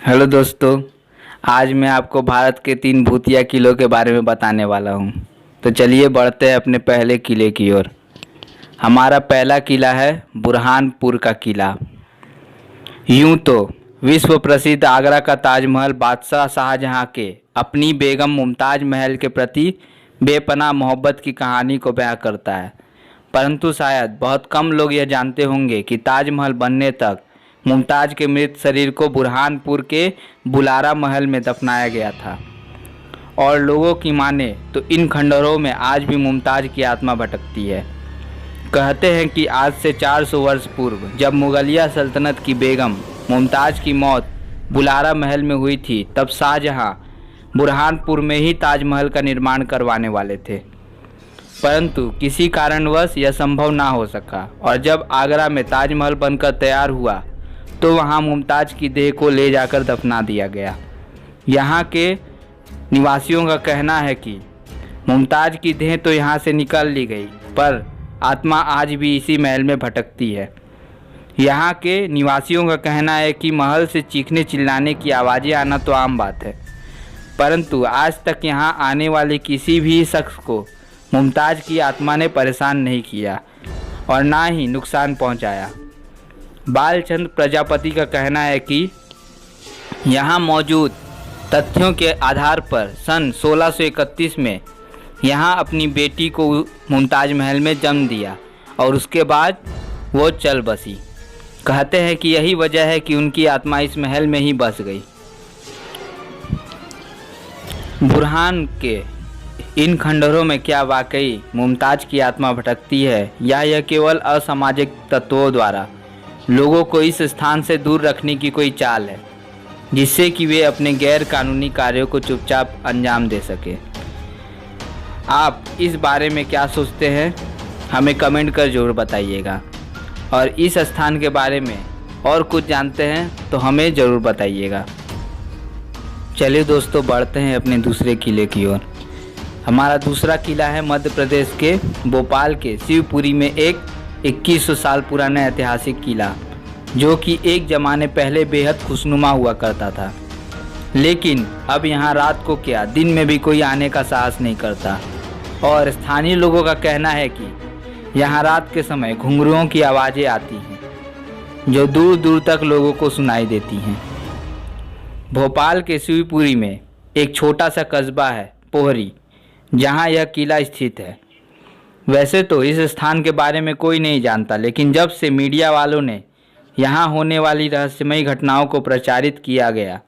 Hello दोस्तों। आज मैं आपको भारत के 3 भूतिया किलों के बारे में बताने वाला हूँ। तो चलिए बढ़ते हैं अपने पहले किले की ओर। हमारा पहला किला है बुरहानपुर का किला। यूं तो विश्व प्रसिद्ध आगरा का ताजमहल बादशाह शाहजहां के अपनी बेगम मुमताज महल के प्रति बेपनाह मोहब्बत की कहानी को बयां करता है, परंतु शायद बहुत कम लोग यह जानते होंगे कि ताजमहल बनने तक मुमताज के मृत शरीर को बुरहानपुर के बुलारा महल में दफनाया गया था। और लोगों की माने तो इन खंडहरों में आज भी मुमताज की आत्मा भटकती है। कहते हैं कि आज से 400 वर्ष पूर्व जब मुगलिया सल्तनत की बेगम मुमताज की मौत बुलारा महल में हुई थी, तब शाहजहां बुरहानपुर में ही ताजमहल का निर्माण करवाने वाले थे, परंतु किसी कारणवश यह संभव ना हो सका। और जब आगरा में ताजमहल बनकर तैयार हुआ तो वहां मुमताज की देह को ले जाकर दफना दिया गया। यहाँ के निवासियों का कहना है कि मुमताज की देह तो यहाँ से निकाल ली गई, पर आत्मा आज भी इसी महल में भटकती है। यहाँ के निवासियों का कहना है कि महल से चीखने चिल्लाने की आवाज़ें आना तो आम बात है, परंतु आज तक यहाँ आने वाले किसी भी शख्स को मुमताज की आत्मा ने परेशान नहीं किया और ना ही नुकसान पहुँचाया। बालचंद प्रजापति का कहना है कि यहाँ मौजूद तथ्यों के आधार पर सन 1631 में यहाँ अपनी बेटी को मुमताज महल में जन्म दिया और उसके बाद वो चल बसी। कहते हैं कि यही वजह है कि उनकी आत्मा इस महल में ही बस गई। बुरहान के इन खंडहरों में क्या वाकई मुमताज की आत्मा भटकती है या यह केवल असामाजिक तत्वों द्वारा लोगों को इस स्थान से दूर रखने की कोई चाल है, जिससे कि वे अपने गैर कानूनी कार्यों को चुपचाप अंजाम दे सके। आप इस बारे में क्या सोचते हैं, हमें कमेंट कर ज़रूर बताइएगा। और इस स्थान के बारे में और कुछ जानते हैं तो हमें ज़रूर बताइएगा। चलिए दोस्तों बढ़ते हैं अपने दूसरे किले की ओर। हमारा दूसरा किला है मध्य प्रदेश के भोपाल के शिवपुरी में एक 2100 साल पुराना ऐतिहासिक किला, जो कि एक ज़माने पहले बेहद खुशनुमा हुआ करता था। लेकिन अब यहाँ रात को क्या दिन में भी कोई आने का साहस नहीं करता। और स्थानीय लोगों का कहना है कि यहाँ रात के समय घुंघरुओं की आवाज़ें आती हैं, जो दूर दूर तक लोगों को सुनाई देती हैं। भोपाल के शिवपुरी में एक छोटा सा कस्बा है पोहरी, जहाँ यह किला स्थित है। वैसे तो इस स्थान के बारे में कोई नहीं जानता, लेकिन जब से मीडिया वालों ने यहाँ होने वाली रहस्यमयी घटनाओं को प्रचारित किया गया,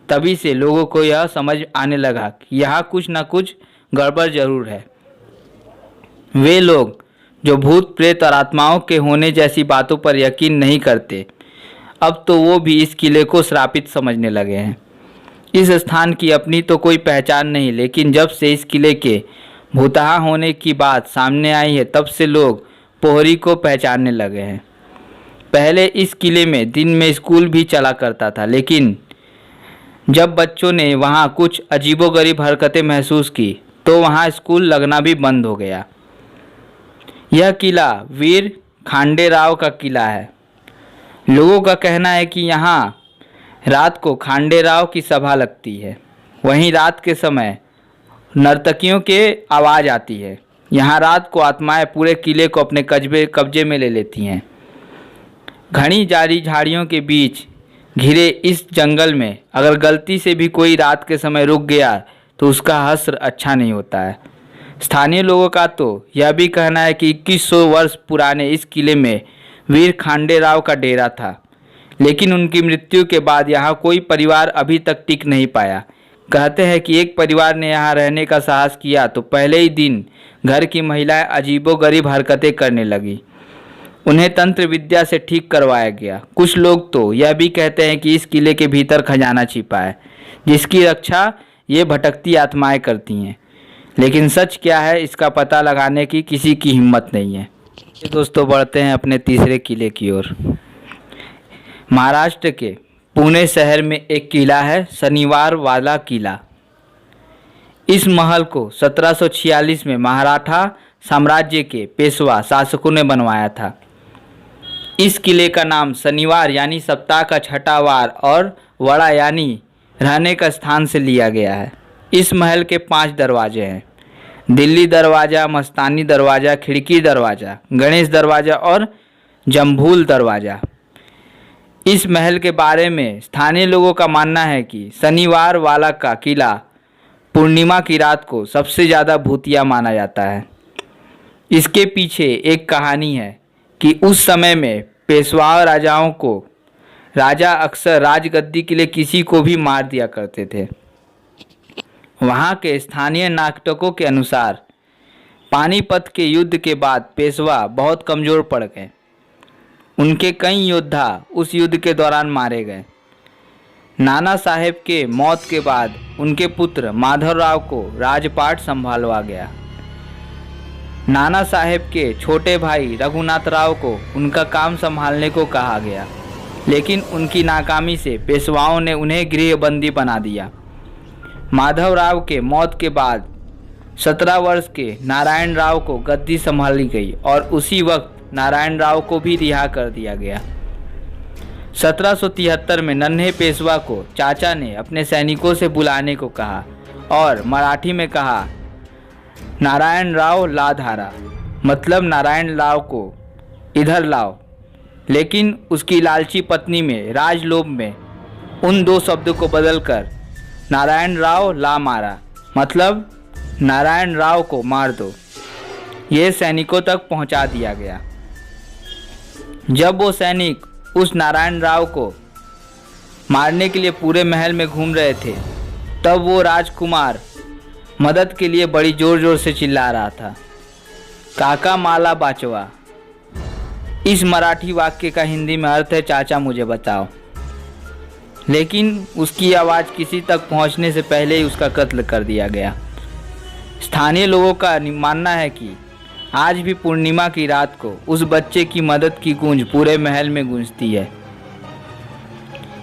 तभी से लोगों को यह समझ आने लगा कि यहाँ कुछ न कुछ गड़बड़ जरूर है। वे लोग जो भूत प्रेत और आत्माओं के होने जैसी बातों पर यकीन नहीं करते, अब तो वो भी इस किले को श्रापित समझने लगे हैं। इस स्थान की अपनी तो कोई पहचान नहीं, लेकिन जब से इस किले के भूतहा होने की बात सामने आई है, तब से लोग पोहरी को पहचानने लगे हैं। पहले इस किले में दिन में स्कूल भी चला करता था, लेकिन जब बच्चों ने वहाँ कुछ अजीबोगरीब हरकतें महसूस की तो वहाँ स्कूल लगना भी बंद हो गया। यह किला वीर खांडेराव का किला है। लोगों का कहना है कि यहाँ रात को खांडेराव की सभा लगती है। वहीं रात के समय नर्तकियों के आवाज़ आती है। यहाँ रात को आत्माएं पूरे किले को अपने कब्जे में ले लेती हैं। घनी जारी झाड़ियों के बीच घिरे इस जंगल में अगर गलती से भी कोई रात के समय रुक गया तो उसका हश्र अच्छा नहीं होता है। स्थानीय लोगों का तो यह भी कहना है कि 2100 वर्ष पुराने इस किले में वीर खांडेराव का डेरा था, लेकिन उनकी मृत्यु के बाद यहाँ कोई परिवार अभी तक टिक नहीं पाया। कहते हैं कि एक परिवार ने यहाँ रहने का साहस किया तो पहले ही दिन घर की महिलाएं अजीबोगरीब हरकतें करने लगी। उन्हें तंत्र विद्या से ठीक करवाया गया। कुछ लोग तो यह भी कहते हैं कि इस किले के भीतर खजाना छिपा है, जिसकी रक्षा ये भटकती आत्माएं करती हैं, लेकिन सच क्या है इसका पता लगाने की किसी की हिम्मत नहीं है। दोस्तों बढ़ते हैं अपने तीसरे किले की ओर। महाराष्ट्र के पुणे शहर में एक किला है शनिवार वाला किला। इस महल को 1746 में मराठा साम्राज्य के पेशवा शासकों ने बनवाया था। इस किले का नाम शनिवार यानी सप्ताह का छठा वार और वड़ा यानी रहने का स्थान से लिया गया है। इस महल के 5 दरवाजे हैं: दिल्ली दरवाज़ा, मस्तानी दरवाज़ा, खिड़की दरवाज़ा, गणेश दरवाज़ा और जम्भूल दरवाज़ा। इस महल के बारे में स्थानीय लोगों का मानना है कि शनिवार वाला का किला पूर्णिमा की रात को सबसे ज़्यादा भूतिया माना जाता है। इसके पीछे एक कहानी है कि उस समय में पेशवा राजाओं को राजा अक्सर राजगद्दी के लिए किसी को भी मार दिया करते थे। वहाँ के स्थानीय नाटकों के अनुसार पानीपत के युद्ध के बाद पेशवा बहुत कमज़ोर पड़ गए। उनके कई योद्धा उस युद्ध के दौरान मारे गए। नाना साहेब के मौत के बाद उनके पुत्र माधवराव को राजपाट संभालवा गया। नाना साहेब के छोटे भाई रघुनाथ राव को उनका काम संभालने को कहा गया, लेकिन उनकी नाकामी से पेशवाओं ने उन्हें गृहबंदी बना दिया। माधवराव के मौत के बाद 17 वर्ष के नारायण राव को गद्दी संभाली गई और उसी वक्त नारायण राव को भी रिहा कर दिया गया। 1773 में नन्हे पेशवा को चाचा ने अपने सैनिकों से बुलाने को कहा और मराठी में कहा, नारायण राव ला धारा, मतलब नारायण राव को इधर लाओ। लेकिन उसकी लालची पत्नी में राजलोभ में उन 2 शब्दों को बदलकर नारायण राव ला मारा, मतलब नारायण राव को मार दो। ये सैनिकों तक पहुंचा दिया गया। जब वो सैनिक उस नारायण राव को मारने के लिए पूरे महल में घूम रहे थे, तब वो राजकुमार मदद के लिए बड़ी ज़ोर ज़ोर से चिल्ला रहा था, काका माला बाचवा। इस मराठी वाक्य का हिंदी में अर्थ है, चाचा मुझे बचाओ। लेकिन उसकी आवाज़ किसी तक पहुंचने से पहले ही उसका कत्ल कर दिया गया। स्थानीय लोगों का मानना है कि आज भी पूर्णिमा की रात को उस बच्चे की मदद की गूंज पूरे महल में गूंजती है।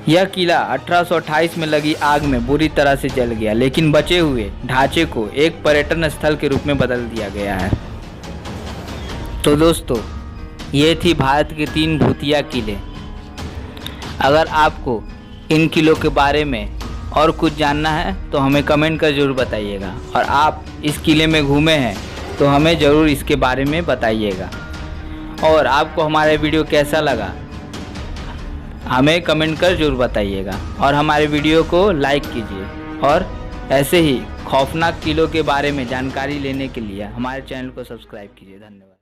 यह किला 1828 में लगी आग में बुरी तरह से जल गया, लेकिन बचे हुए ढांचे को एक पर्यटन स्थल के रूप में बदल दिया गया है। तो दोस्तों, ये थी भारत के 3 भूतिया किले। अगर आपको इन किलों के बारे में और कुछ जानना है तो हमें कमेंट कर ज़रूर बताइएगा, और आप इस किले में घूमे हैं तो हमें ज़रूर इसके बारे में बताइएगा। और आपको हमारा वीडियो कैसा लगा हमें कमेंट कर ज़रूर बताइएगा, और हमारे वीडियो को लाइक कीजिए। और ऐसे ही खौफनाक किलों के बारे में जानकारी लेने के लिए हमारे चैनल को सब्सक्राइब कीजिए। धन्यवाद।